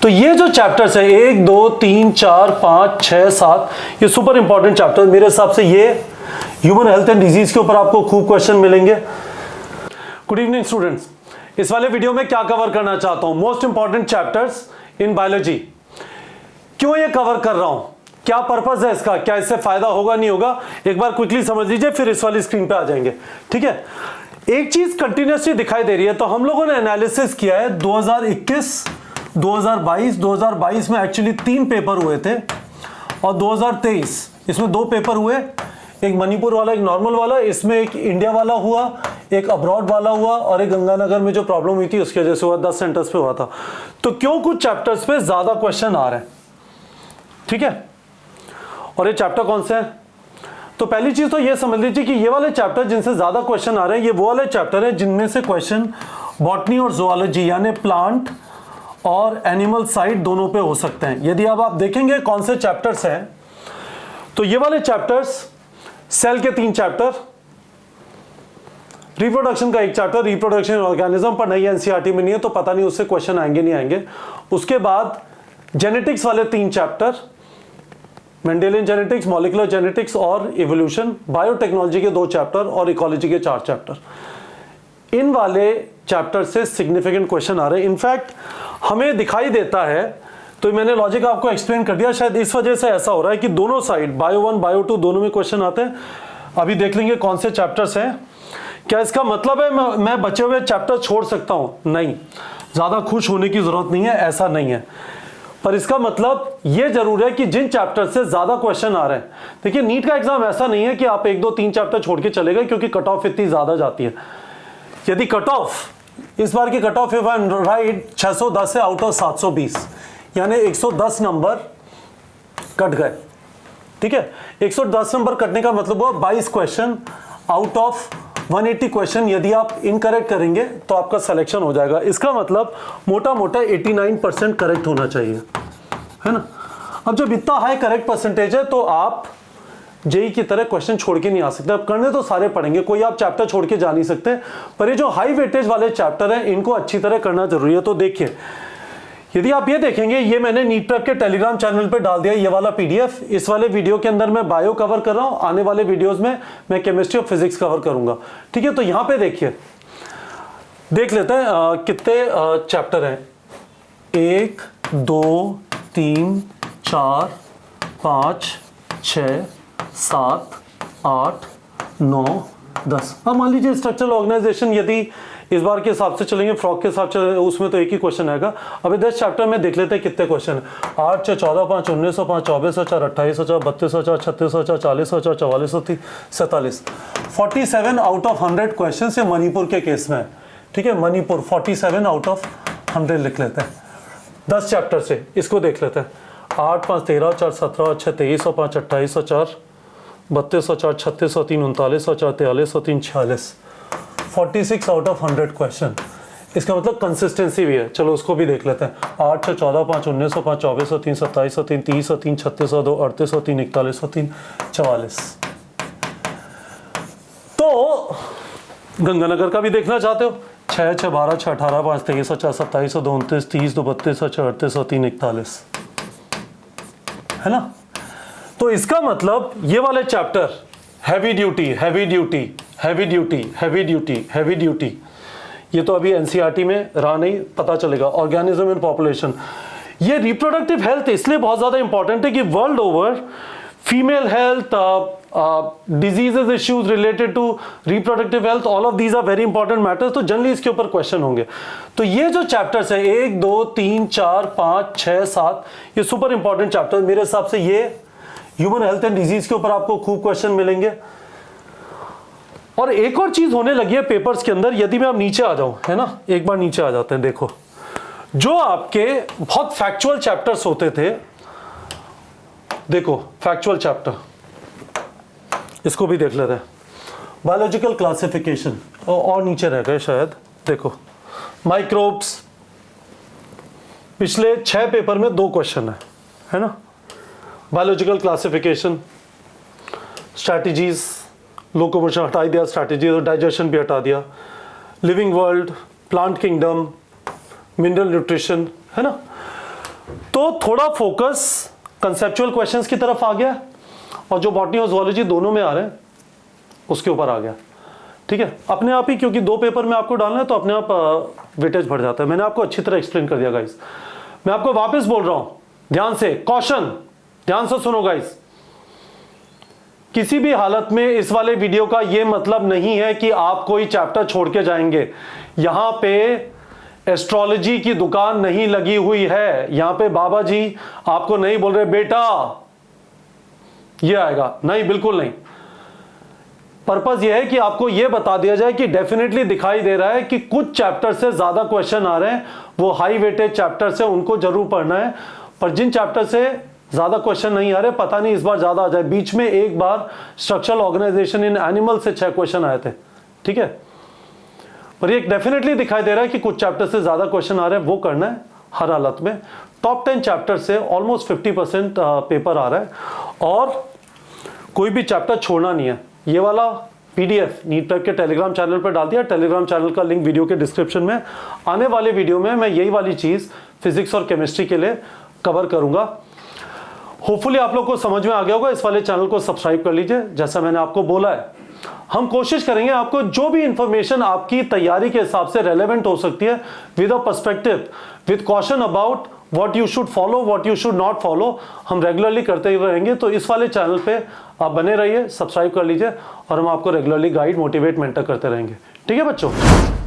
तो ये जो चैप्टर्स है 1 2 3 4 5 6 7 ये सुपर इंपॉर्टेंट चैप्टर मेरे हिसाब से ये ह्यूमन हेल्थ एंड डिजीज के ऊपर आपको खूब क्वेश्चन मिलेंगे। गुड इवनिंग स्टूडेंट्स, इस वाले वीडियो में क्या कवर करना चाहता हूं, most important chapters in biology. क्यों ये कवर कर रहा हूं, क्या पर्पस है इसका, क्या इससे फायदा होगा नहीं होगा, एक बार क्विकली समझ लीजिए फिर इस वाली स्क्रीन पे आ जाएंगे। ठीक है, एक चीज कंटिन्यूसली दिखाई दे रही है। तो हम लोगों ने एनालिसिस किया है 2021 2022 में एक्चुअली 3 पेपर हुए थे और 2023 इसमें 2 पेपर हुए, एक मणिपुर वाला एक नॉर्मल वाला, इसमें एक इंडिया वाला हुआ, एक अब्रॉड वाला हुआ और एक गंगानगर में जो प्रॉब्लम हुई थी उसकी वजह से हुआ, 10 सेंटर्स पे हुआ था। तो क्यों कुछ चैप्टर्स पे ज्यादा क्वेश्चन आ रहे हैं। ठीक है, और ये चैप्टर कौन से हैं? तो पहली चीज तो ये समझ लीजिए कि ये वाले चैप्टर जिनसे ज्यादा क्वेश्चन आ रहे हैं ये वो वाले चैप्टर हैं जिनमें से क्वेश्चन बॉटनी और जोलॉजी यानी प्लांट और एनिमल साइड दोनों पे हो सकते हैं। यदि अब आप देखेंगे कौन से चैप्टर्स हैं तो ये वाले चैप्टर्स, सेल के 3 चैप्टर, रिप्रोडक्शन का 1 चैप्टर, रिप्रोडक्शन ऑर्गेनिज्म पर नहीं एनसीईआरटी में नहीं है तो पता नहीं उससे क्वेश्चन आएंगे नहीं आएंगे। उसके बाद जेनेटिक्स वाले 3 chapter, Mendelian genetics, molecular genetics और इवोल्यूशन, बायोटेक्नोलॉजी के 2 चैप्टर और इकोलॉजी के 4 चैप्टर। इन वाले चैप्टर से सिग्निफिकेंट क्वेश्चन आ रहे हैं। इनफैक्ट हमें दिखाई देता है, तो मैंने लॉजिक आपको एक्सप्लेन कर दिया, शायद इस वजह से ऐसा हो रहा है कि दोनों साइड बायो 1 बायो 2 दोनों में क्वेश्चन आते हैं। अभी देख लेंगे कौन से चैप्टर्स हैं। क्या इसका मतलब है मैं बचे हुए चैप्टर छोड़ सकता हूं? नहीं, ज्यादा खुश होने की जरूरत नहीं है, ऐसा नहीं है। पर इसका मतलब यह जरूर है कि जिन चैप्टर से ज्यादा क्वेश्चन आ रहे हैं, देखिए नीट का एग्जाम ऐसा नहीं है कि आप 1 2 3 चैप्टर छोड़ के चले गए क्योंकि कट ऑफ इतनी ज्यादा जाती है। यदि कट ऑफ, इस बार की cut off if I am right 610 है आउट ऑफ 720, यानी 110 नंबर कट गए। ठीक है, 110 नंबर कटने का मतलब हुआ 22 क्वेश्चन आउट ऑफ 180 क्वेश्चन यदि आप इनकरेक्ट करेंगे तो आपका सिलेक्शन हो जाएगा। इसका मतलब मोटा मोटा 89% करेक्ट होना चाहिए, है ना। अब जब इतना हाई करेक्ट परसेंटेज है तो आप जेई की तरह क्वेश्चन छोड़ के नहीं आ सकते। अब करने तो सारे पढ़ेंगे, कोई आप चैप्टर छोड़ के जा नहीं सकते, पर ये जो हाई वेटेज वाले चैप्टर हैं इनको अच्छी तरह करना जरूरी है। तो देखिए, यदि आप ये देखेंगे, ये मैंने नीट प्रेप के टेलीग्राम चैनल पे डाल दिया ये वाला पीडीएफ। इस वाले वीडियो के अंदर मैं बायो कवर कर रहा हूं, आने वाले वीडियोस में मैं केमिस्ट्री और फिजिक्स कवर करूंगा। ठीक है, तो यहां पे देखिए, देख लेते हैं कितने चैप्टर हैं। 1 2 3 4 5 6 7 8 9 10। अब मान लीजिए स्ट्रक्चरल ऑर्गेनाइजेशन यदि इस बार के हिसाब से चलेंगे, फ्रॉक के हिसाब से, उसमें तो एक ही क्वेश्चन आएगा। अभी 10 चैप्टर में देख लेते हैं कितने क्वेश्चन है। 8 6 14 5 19 5 24 4 28 4 32 4 36 4 40 4 44 47 47 आउट ऑफ 100 क्वेश्चन ये मणिपुर के केस में है। ठीक है, मणिपुर 47 आउट ऑफ 100 लिख लेते हैं 10 चैप्टर से। इसको देख लेते हैं, 8 5 13 4 17 6 23 5 28 4 32 4 36 3 39 4 43 3 46 46 आउट ऑफ 100 क्वेश्चन। इसका मतलब कंसिस्टेंसी भी है। चलो उसको भी देख लेते हैं। 8 6 14 5 19 5 24 3 27 3 30 3 36 2 38 3 41 3 44। तो गंगानगर का भी देखना चाहते हो? 6 6 12 6 18 5 23 4 27 2 29 30 2 32 4 38 3 41, है ना। तो इसका मतलब ये वाले chapter heavy duty heavy duty heavy duty heavy duty heavy duty, ये तो अभी एनसीईआरटी में रहा नहीं, पता चलेगा। ऑर्गेनिज्म इन पॉपुलेशन, ये रिप्रोडक्टिव हेल्थ इसलिए बहुत ज्यादा इंपॉर्टेंट है कि world over female health, diseases, issues related to reproductive health, all of these are very important matters. तो जनरली इसके ऊपर क्वेश्चन होंगे। तो ये जो चैप्टर्स है 1 2 3 4 5 6 7 ये सुपर इंपॉर्टेंट चैप्टर मेरे हिसाब से ये ह्यूमन हेल्थ एंड डिजीज के ऊपर आपको खूब क्वेश्चन मिलेंगे। और एक और चीज होने लगी है पेपर्स के अंदर, यदि मैं अब नीचे आ जाऊं, है ना, एक बार नीचे आ जाते हैं। देखो, जो आपके बहुत फैक्चुअल चैप्टर्स होते थे, देखो फैक्चुअल चैप्टर, इसको भी देख लेते हैं। बायोलॉजिकल क्लासिफिकेशन और नीचे रह गए शायद। देखो माइक्रोब्स, पिछले 6 पेपर में 2 क्वेश्चन है ना। बायोलॉजिकल क्लासिफिकेशन, स्ट्रैटेजीज, लोकोमोशन हटा दिया, स्ट्रैटेजी और डाइजेशन भी हटा दिया, living world, plant kingdom, mineral nutrition, है ना। तो थोड़ा फोकस कंसेप्चुअल क्वेश्चंस की तरफ आ गया और जो बॉटनी और ज़ूलॉजी दोनों में आ रहे हैं उसके ऊपर आ गया। ठीक है, अपने आप ही, क्योंकि 2 पेपर में आपको डालना है तो अपने आप वेटेज बढ़ जाता है। मैंने आपको अच्छी तरह एक्सप्लेन कर दिया गाइस। मैं आपको वापस बोल रहा हूं, ध्यान से, कॉशन, ध्यान से सुनो गाइस। किसी भी हालत में इस वाले वीडियो का यह मतलब नहीं है कि आप कोई चैप्टर छोड़ के जाएंगे। यहां पे एस्ट्रोलॉजी की दुकान नहीं लगी हुई है। यहां पे बाबा जी आपको नहीं बोल रहे बेटा ये आएगा, नहीं, बिल्कुल नहीं। पर्पस यह है कि आपको यह बता दिया जाए कि डेफिनेटली दिखाई दे रहा है कि कुछ चैप्टर से ज्यादा क्वेश्चन आ रहे हैं, वो हाई वेटेज चैप्टर से, उनको जरूर पढ़ना है। पर जिन चैप्टर से ज्यादा क्वेश्चन नहीं आ रहे, पता नहीं इस बार ज्यादा आ जाए। बीच में एक बार स्ट्रक्चरल ऑर्गेनाइजेशन इन एनिमल से 6 क्वेश्चन आए थे, ठीक है। पर ये डेफिनेटली दिखाई दे रहा है कि कुछ चैप्टर से ज्यादा क्वेश्चन आ रहे हैं, वो करना है हर हालत में। टॉप 10 चैप्टर से ऑलमोस्ट 50% पेपर आ रहा है और कोई भी चैप्टर छोड़ना नहीं है। ये वाला पीडीएफ नीट प्रेप के टेलीग्राम चैनल पर डाल दिया। टेलीग्राम चैनल का लिंक वीडियो के डिस्क्रिप्शन में। आने वाले वीडियो में मैं यही वाली चीज फिजिक्स और केमिस्ट्री के लिए कवर करूंगा। होपफुली आप लोग को समझ में आ गया होगा। इस वाले चैनल को सब्सक्राइब कर लीजिए, जैसा मैंने आपको बोला है। हम कोशिश करेंगे आपको जो भी इंफॉर्मेशन आपकी तैयारी के हिसाब से रेलेवेंट हो सकती है, with a perspective, with caution about what you should follow, what you should not follow, हम रेगुलरली करते ही रहेंगे। तो इस वाले चैनल पे आप बने रहिए, सब्सक्राइब कर लीजिए और हम आपको रेगुलरली गाइड, मोटिवेट, मेंटर करते रहेंगे। ठीक है बच्चों।